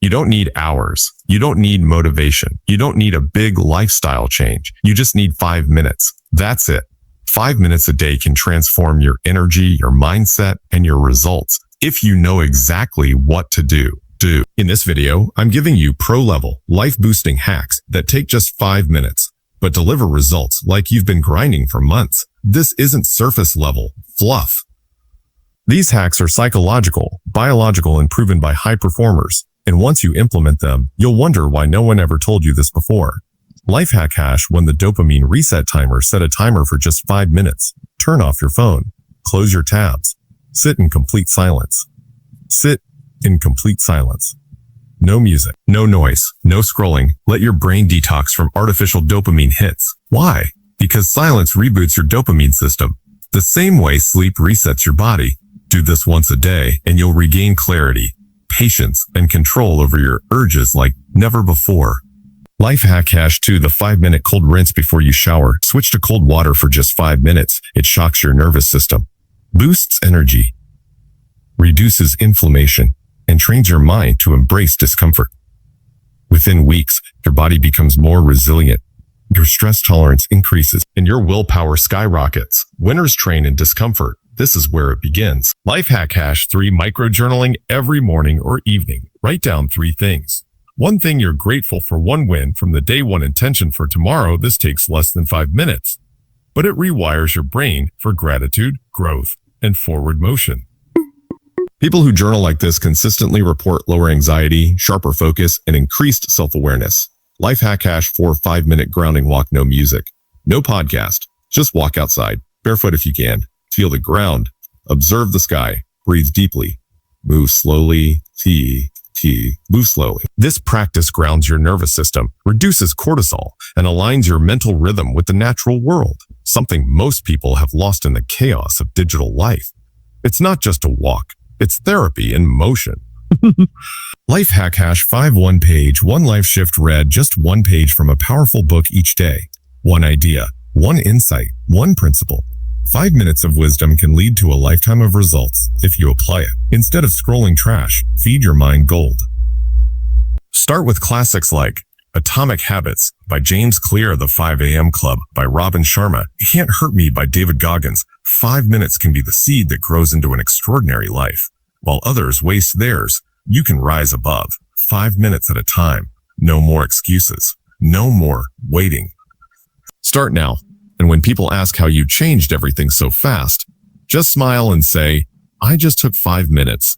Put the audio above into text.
You don't need hours. You don't need motivation. You don't need a big lifestyle change. You just need 5 minutes. That's it. 5 minutes a day can transform your energy, your mindset, and your results if you know exactly what to do. In this video, I'm giving you pro-level, life-boosting hacks that take just 5 minutes, but deliver results like you've been grinding for months. This isn't surface-level fluff. These hacks are psychological, biological, and proven by high performers. And once you implement them, you'll wonder why no one ever told you this before. Lifehack Hash won the dopamine reset timer. Set a timer for just 5 minutes. Turn off your phone. Close your tabs. Sit in complete silence. Sit in complete silence. No music, no noise, no scrolling. Let your brain detox from artificial dopamine hits. Why? Because silence reboots your dopamine system. The same way sleep resets your body. Do this once a day and you'll regain clarity, patience, and control over your urges like never before. Lifehack Hash 2, the 5-minute cold rinse before you shower. Switch to cold water for just 5 minutes. It shocks your nervous system, boosts energy, reduces inflammation, and trains your mind to embrace discomfort. Within weeks, your body becomes more resilient, your stress tolerance increases, and your willpower skyrockets. Winners train in discomfort. This is where it begins. Lifehack Hash 3, microjournaling every morning or evening. Write down 3 things. One thing you're grateful for, one win from the day, one intention for tomorrow. This takes less than 5 minutes, but it rewires your brain for gratitude, growth, and forward motion. People who journal like this consistently report lower anxiety, sharper focus, and increased self-awareness. Lifehack Hash 4, 5-minute grounding walk. No music, no podcast. Just walk outside, barefoot if you can. Feel the ground. Observe the sky. Breathe deeply. Move slowly. Move slowly. This practice grounds your nervous system, reduces cortisol, and aligns your mental rhythm with the natural world, something most people have lost in the chaos of digital life. It's not just a walk. It's therapy in motion. Lifehack Hash 5, 1 page, 1 life shift. Read just 1 page from a powerful book each day. 1 idea, 1 insight, 1 principle. 5 minutes of wisdom can lead to a lifetime of results if you apply it. Instead of scrolling trash, feed your mind gold. Start with classics like Atomic Habits by James Clear, The 5 a.m. Club by Robin Sharma, Can't Hurt Me by David Goggins. 5 minutes can be the seed that grows into an extraordinary life. While others waste theirs, you can rise above. 5 minutes at a time. No more excuses. No more waiting. Start now. And when people ask how you changed everything so fast, just smile and say, I just took 5 minutes